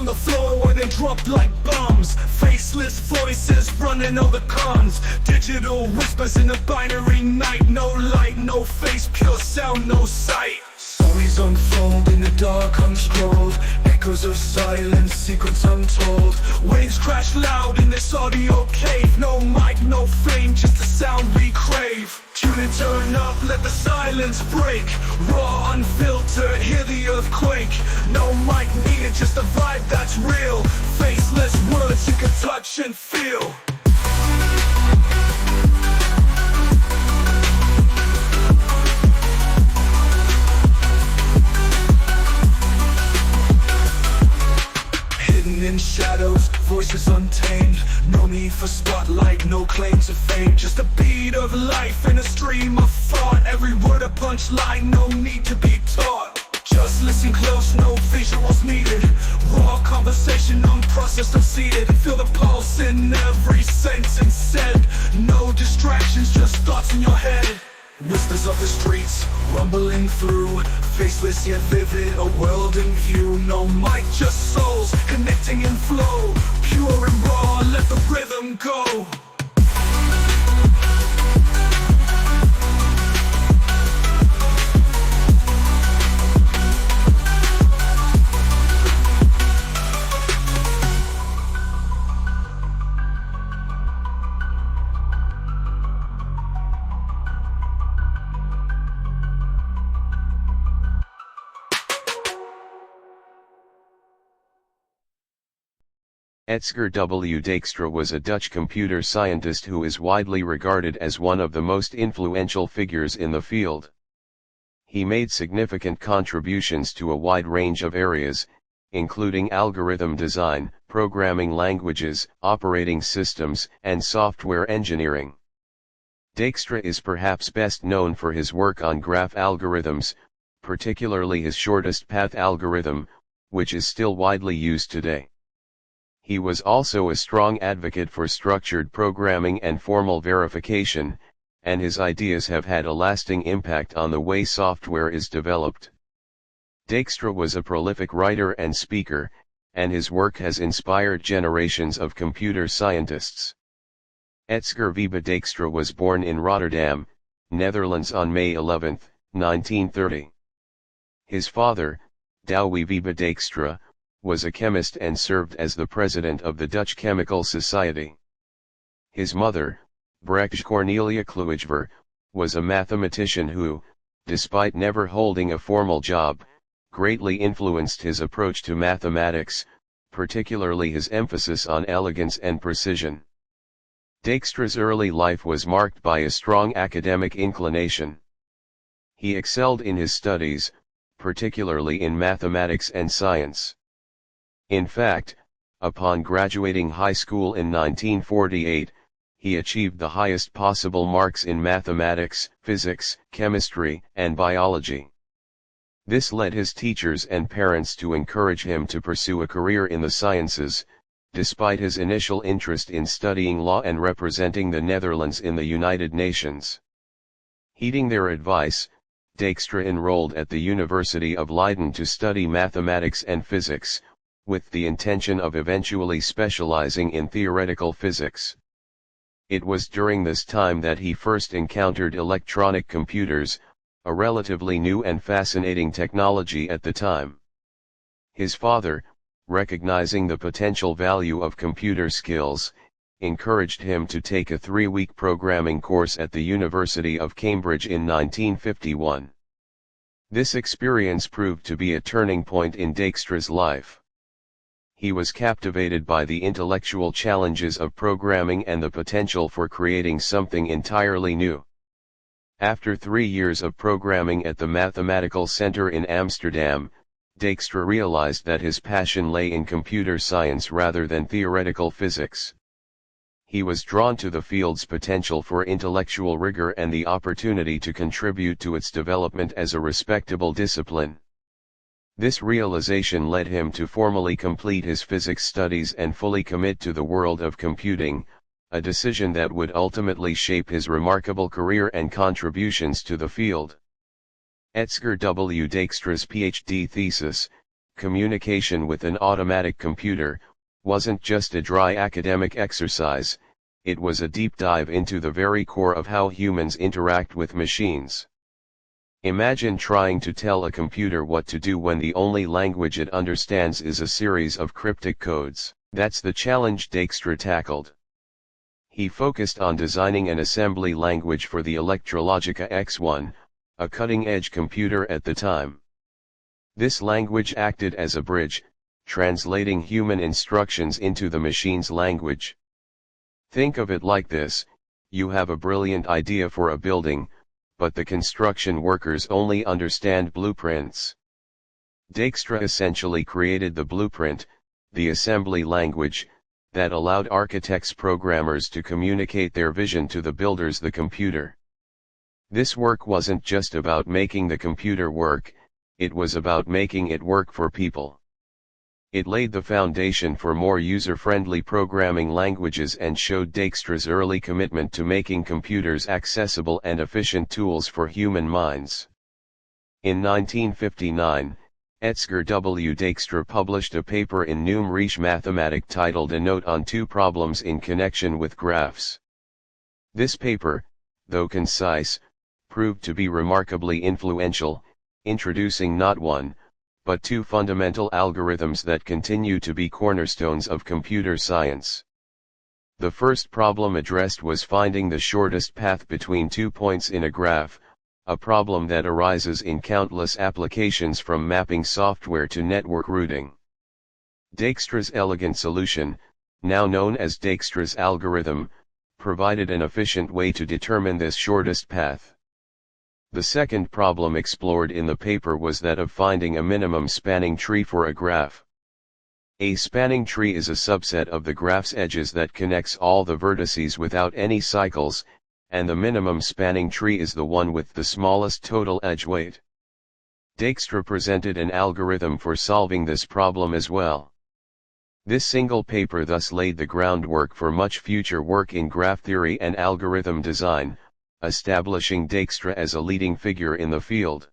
the floor where they drop like bombs. Faceless voices running all the cons. Digital whispers in a binary night. No light, no face, pure sound, no sight. Stories unfold in the dark unscrolled. Echoes of silence, secrets untold. Waves crash loud in this audio cave. No mic, no fame, just the sound we crave. Tune and turn up, let the silence break. Raw, unfiltered, hear the earthquake. No mic needed, just a vibe that's real. Faceless words you can touch and feel. In shadows, voices untamed. No need for spotlight, no claim to fame. Just a beat of life in a stream of thought. Every word a punchline, no need to be taught. Just listen close, no visuals needed. Raw conversation, unprocessed, unseated. Feel the pulse in every sentence said. No distractions, just thoughts in your head. Whispers of the streets, rumbling through. Faceless yet vivid, a world in view. No mic, just souls, connecting in flow. Pure and raw, let the rhythm go. Edsger W. Dijkstra was a Dutch computer scientist who is widely regarded as one of the most influential figures in the field. He made significant contributions to a wide range of areas, including algorithm design, programming languages, operating systems, and software engineering. Dijkstra is perhaps best known for his work on graph algorithms, particularly his shortest path algorithm, which is still widely used today. He was also a strong advocate for structured programming and formal verification, and his ideas have had a lasting impact on the way software is developed. Dijkstra was a prolific writer and speaker, and his work has inspired generations of computer scientists. Edsger Wiebe Dijkstra was born in Rotterdam, Netherlands on May 11, 1930. His father, Douwe Wiebe Dijkstra, was a chemist and served as the president of the Dutch Chemical Society. His mother, Brechtje Cornelia Kluijver, was a mathematician who, despite never holding a formal job, greatly influenced his approach to mathematics, particularly his emphasis on elegance and precision. Dijkstra's early life was marked by a strong academic inclination. He excelled in his studies, particularly in mathematics and science. In fact, upon graduating high school in 1948, he achieved the highest possible marks in mathematics, physics, chemistry, and biology. This led his teachers and parents to encourage him to pursue a career in the sciences, despite his initial interest in studying law and representing the Netherlands in the United Nations. Heeding their advice, Dijkstra enrolled at the University of Leiden to study mathematics and physics, with the intention of eventually specializing in theoretical physics. It was during this time that he first encountered electronic computers, a relatively new and fascinating technology at the time. His father, recognizing the potential value of computer skills, encouraged him to take a 3-week programming course at the University of Cambridge in 1951. This experience proved to be a turning point in Dijkstra's life. He was captivated by the intellectual challenges of programming and the potential for creating something entirely new. After 3 years of programming at the Mathematical Center in Amsterdam, Dijkstra realized that his passion lay in computer science rather than theoretical physics. He was drawn to the field's potential for intellectual rigor and the opportunity to contribute to its development as a respectable discipline. This realization led him to formally complete his physics studies and fully commit to the world of computing, a decision that would ultimately shape his remarkable career and contributions to the field. Edsger W. Dijkstra's PhD thesis, communication with an automatic computer, wasn't just a dry academic exercise, it was a deep dive into the very core of how humans interact with machines. Imagine trying to tell a computer what to do when the only language it understands is a series of cryptic codes. That's the challenge Dijkstra tackled. He focused on designing an assembly language for the Electrologica X1, a cutting-edge computer at the time. This language acted as a bridge, translating human instructions into the machine's language. Think of it like this: you have a brilliant idea for a building, but the construction workers only understand blueprints. Dijkstra essentially created the blueprint, the assembly language, that allowed architects programmers to communicate their vision to the builders, the computer. This work wasn't just about making the computer work, it was about making it work for people. It laid the foundation for more user-friendly programming languages and showed Dijkstra's early commitment to making computers accessible and efficient tools for human minds. In 1959, Edsger W. Dijkstra published a paper in Numerisch Mathematik titled A Note on Two Problems in Connection with Graphs. This paper, though concise, proved to be remarkably influential, introducing not one, but two fundamental algorithms that continue to be cornerstones of computer science. The first problem addressed was finding the shortest path between 2 points in a graph, a problem that arises in countless applications from mapping software to network routing. Dijkstra's elegant solution, now known as Dijkstra's algorithm, provided an efficient way to determine this shortest path. The second problem explored in the paper was that of finding a minimum spanning tree for a graph. A spanning tree is a subset of the graph's edges that connects all the vertices without any cycles, and the minimum spanning tree is the one with the smallest total edge weight. Dijkstra presented an algorithm for solving this problem as well. This single paper thus laid the groundwork for much future work in graph theory and algorithm design, establishing Dijkstra as a leading figure in the field.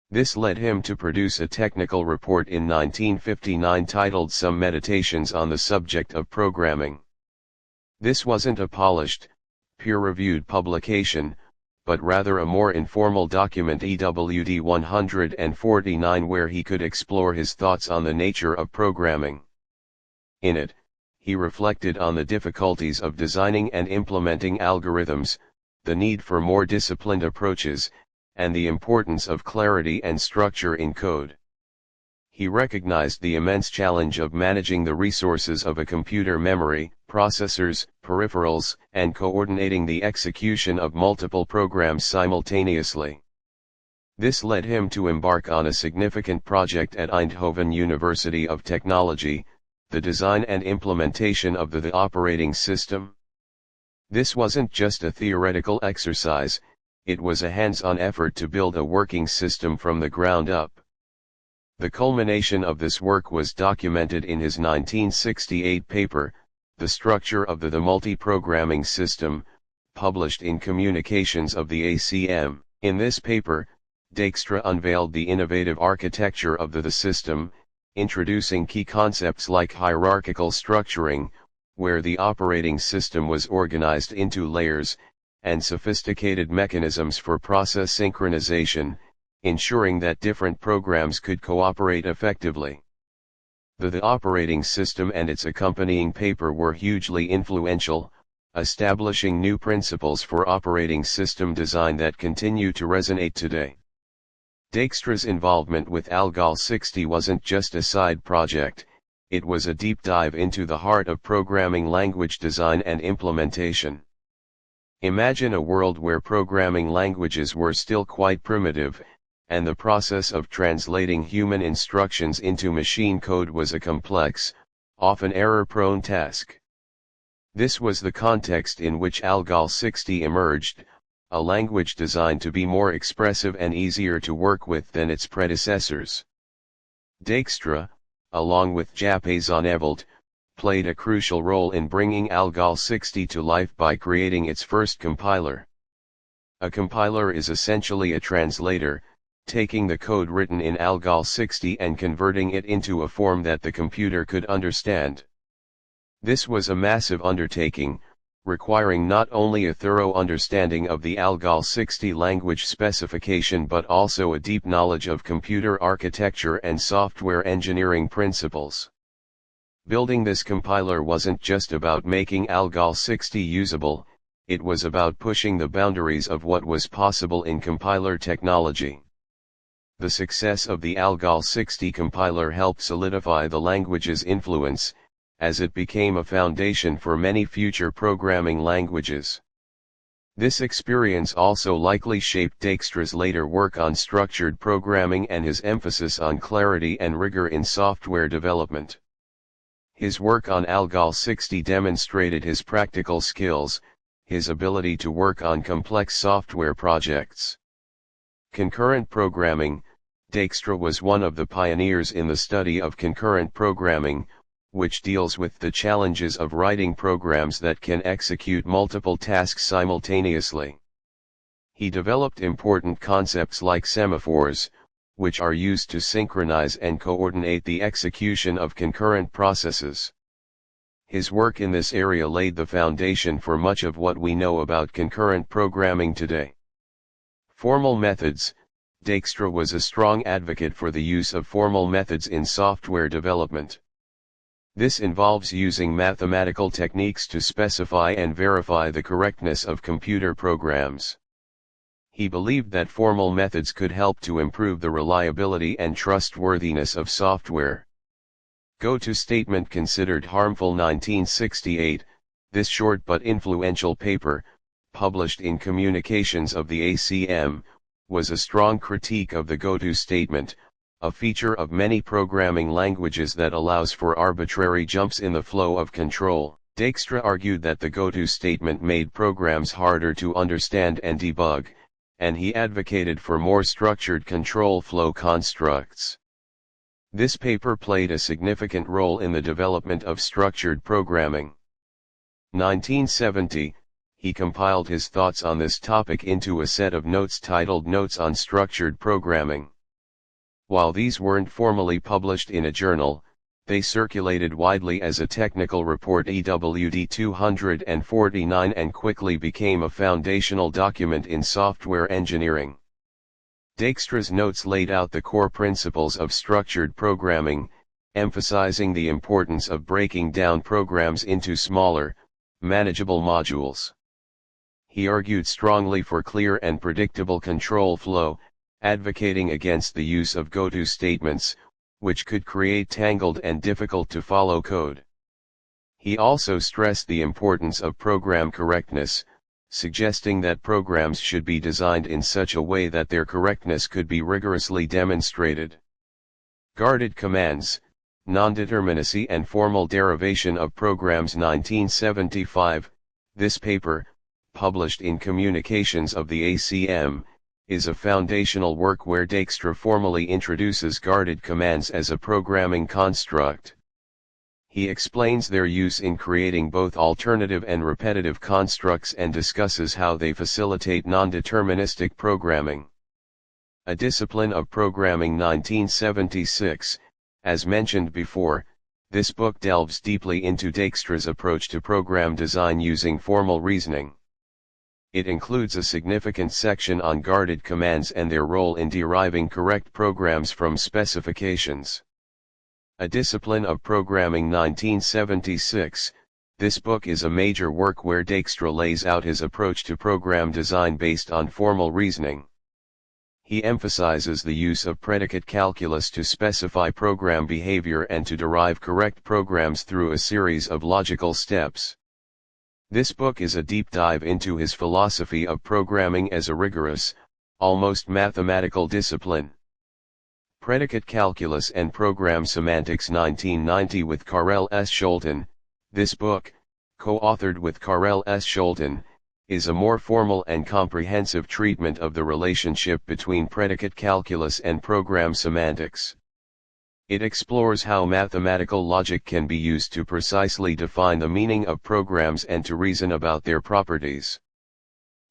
This led him to produce a technical report in 1959 titled Some Meditations on the Subject of Programming. This wasn't a polished, peer-reviewed publication, but rather a more informal document, EWD 149, where he could explore his thoughts on the nature of programming. In it, he reflected on the difficulties of designing and implementing algorithms, the need for more disciplined approaches, and the importance of clarity and structure in code. He recognized the immense challenge of managing the resources of a computer memory, processors, peripherals, and coordinating the execution of multiple programs simultaneously. This led him to embark on a significant project at Eindhoven University of Technology, the design and implementation of the operating system. This wasn't just a theoretical exercise, it was a hands-on effort to build a working system from the ground up. The culmination of this work was documented in his 1968 paper, The Structure of the Multi-Programming System, published in Communications of the ACM. In this paper, Dijkstra unveiled the innovative architecture of the system, introducing key concepts like hierarchical structuring, where the operating system was organized into layers, and sophisticated mechanisms for process synchronization, ensuring that different programs could cooperate effectively. The operating system and its accompanying paper were hugely influential, establishing new principles for operating system design that continue to resonate today. Dijkstra's involvement with Algol 60 wasn't just a side project, it was a deep dive into the heart of programming language design and implementation. Imagine a world where programming languages were still quite primitive, and the process of translating human instructions into machine code was a complex, often error-prone task. This was the context in which Algol 60 emerged, a language designed to be more expressive and easier to work with than its predecessors. Dijkstra, along with Jappe Zonneveld, played a crucial role in bringing Algol 60 to life by creating its first compiler. A compiler is essentially a translator, taking the code written in ALGOL 60 and converting it into a form that the computer could understand. This was a massive undertaking, requiring not only a thorough understanding of the ALGOL 60 language specification but also a deep knowledge of computer architecture and software engineering principles. Building this compiler wasn't just about making ALGOL 60 usable, it was about pushing the boundaries of what was possible in compiler technology. The success of the ALGOL 60 compiler helped solidify the language's influence, as it became a foundation for many future programming languages. This experience also likely shaped Dijkstra's later work on structured programming and his emphasis on clarity and rigor in software development. His work on ALGOL 60 demonstrated his practical skills, his ability to work on complex software projects. Concurrent programming. Dijkstra was one of the pioneers in the study of concurrent programming, which deals with the challenges of writing programs that can execute multiple tasks simultaneously. He developed important concepts like semaphores, which are used to synchronize and coordinate the execution of concurrent processes. His work in this area laid the foundation for much of what we know about concurrent programming today. Formal methods. Dijkstra was a strong advocate for the use of formal methods in software development. This involves using mathematical techniques to specify and verify the correctness of computer programs. He believed that formal methods could help to improve the reliability and trustworthiness of software. Go-to statement considered harmful. 1968, this short but influential paper, published in Communications of the ACM, was a strong critique of the go-to statement, a feature of many programming languages that allows for arbitrary jumps in the flow of control. Dijkstra argued that the go-to statement made programs harder to understand and debug, and he advocated for more structured control flow constructs. This paper played a significant role in the development of structured programming. 1970, he compiled his thoughts on this topic into a set of notes titled Notes on Structured Programming. While these weren't formally published in a journal, they circulated widely as a technical report EWD 249 and quickly became a foundational document in software engineering. Dijkstra's notes laid out the core principles of structured programming, emphasizing the importance of breaking down programs into smaller, manageable modules. He argued strongly for clear and predictable control flow, advocating against the use of go-to statements, which could create tangled and difficult-to-follow code. He also stressed the importance of program correctness, suggesting that programs should be designed in such a way that their correctness could be rigorously demonstrated. Guarded commands, nondeterminacy and formal derivation of programs. 1975, this paper, published in Communications of the ACM, is a foundational work where Dijkstra formally introduces guarded commands as a programming construct. He explains their use in creating both alternative and repetitive constructs and discusses how they facilitate non-deterministic programming. A Discipline of Programming. 1976, as mentioned before, this book delves deeply into Dijkstra's approach to program design using formal reasoning. It includes a significant section on guarded commands and their role in deriving correct programs from specifications. A Discipline of Programming. 1976, this book is a major work where Dijkstra lays out his approach to program design based on formal reasoning. He emphasizes the use of predicate calculus to specify program behavior and to derive correct programs through a series of logical steps. This book is a deep dive into his philosophy of programming as a rigorous, almost mathematical discipline. Predicate Calculus and Program Semantics. 1990 with Karel S. Scholten, this book, co-authored with Karel S. Scholten, is a more formal and comprehensive treatment of the relationship between predicate calculus and program semantics. It explores how mathematical logic can be used to precisely define the meaning of programs and to reason about their properties.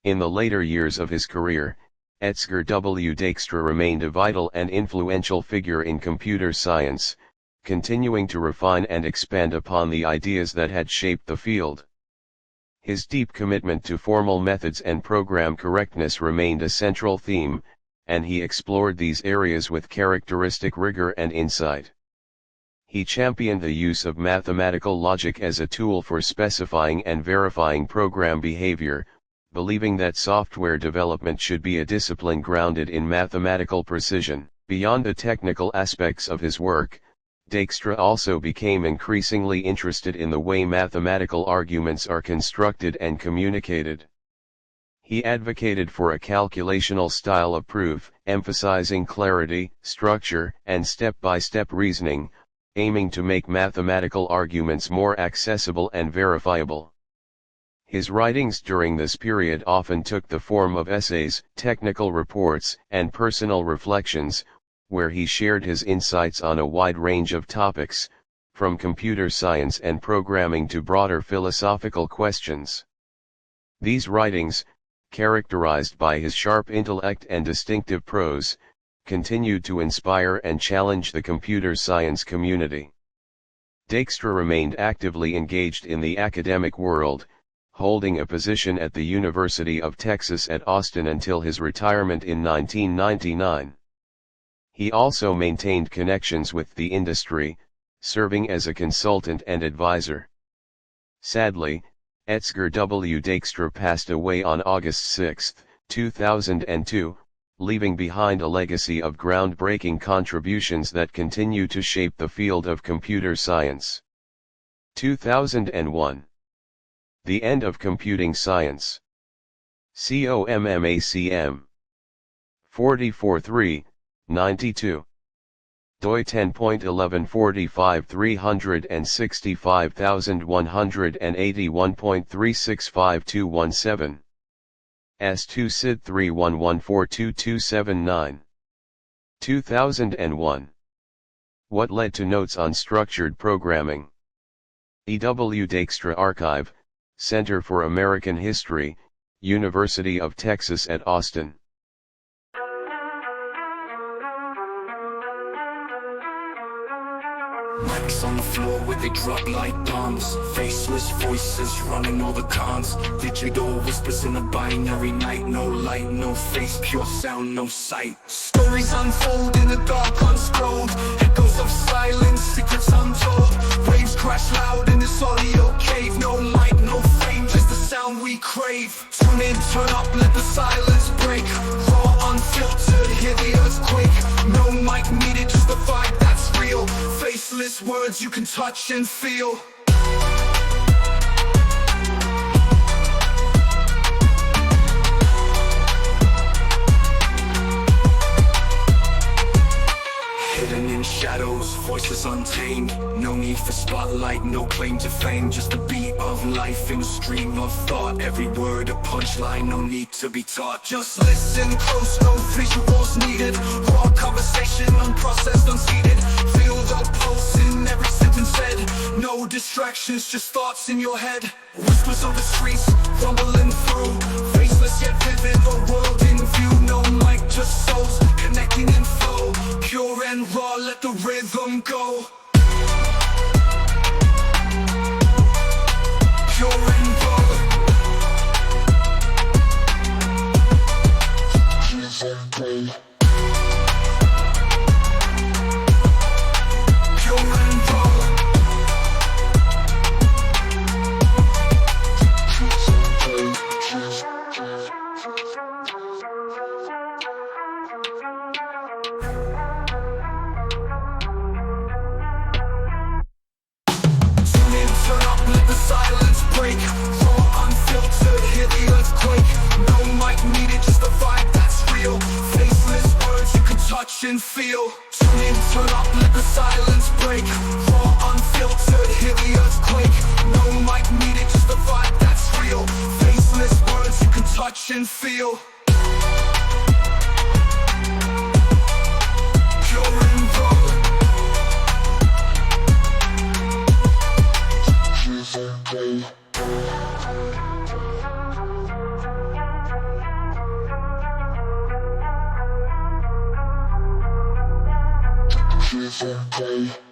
In the later years of his career, Edsger W. Dijkstra remained a vital and influential figure in computer science, continuing to refine and expand upon the ideas that had shaped the field. His deep commitment to formal methods and program correctness remained a central theme, and he explored these areas with characteristic rigor and insight. He championed the use of mathematical logic as a tool for specifying and verifying program behavior, believing that software development should be a discipline grounded in mathematical precision. Beyond the technical aspects of his work, Dijkstra also became increasingly interested in the way mathematical arguments are constructed and communicated. He advocated for a calculational style of proof, emphasizing clarity, structure, and step-by-step reasoning, aiming to make mathematical arguments more accessible and verifiable. His writings during this period often took the form of essays, technical reports, and personal reflections, where he shared his insights on a wide range of topics, from computer science and programming to broader philosophical questions. These writings, characterized by his sharp intellect and distinctive prose, continued to inspire and challenge the computer science community. Dijkstra remained actively engaged in the academic world, holding a position at the University of Texas at Austin until his retirement in 1999. He also maintained connections with the industry, serving as a consultant and advisor. Sadly, Edsger W. Dijkstra passed away on August 6, 2002, leaving behind a legacy of groundbreaking contributions that continue to shape the field of computer science. 2001. The End of Computing Science. COMMACM. 44.3, 92. doi 10.1145 365181.365217. S2 SID 311422279. 2001. What led to Notes on Structured Programming? E. W. Dijkstra Archive, Center for American History, University of Texas at Austin. Mics on the floor where they drop like bombs. Faceless voices running all the cons. Digital whispers in a binary night. No light, no face, pure sound, no sight. Stories unfold in the dark unscrolled. Echoes of silence, secrets untold. Waves crash loud in this audio cave. No light, no fame, just the sound we crave. Tune in, turn up, let the silence break. Raw, unfiltered, hear the earthquake. No mic needed, just the vibe that's real. Faceless words you can touch and feel. Hidden in shadows, voices untamed. No need for spotlight, no claim to fame. Just a beat of life in a stream of thought. Every word a punchline, no need to be taught. Just listen close, no visuals needed. Raw conversation, unprocessed, unseated. Feel the pulse in every sentence said. No distractions, just thoughts in your head. Whispers of the streets, rumbling through. Faceless yet vivid, a world in view. No mic, just souls, connecting in flow. Pure and raw, let the rhythm go. Pure and raw. Pure and raw. Silence break, raw, unfiltered, hear the earthquake. No mic needed, just the vibe that's real. Faceless words you can touch and feel. Tune in, turn up, let the silence break. Raw, unfiltered, hear the earthquake. No mic needed, just the vibe that's real. Faceless words you can touch and feel. Pure and raw. present day.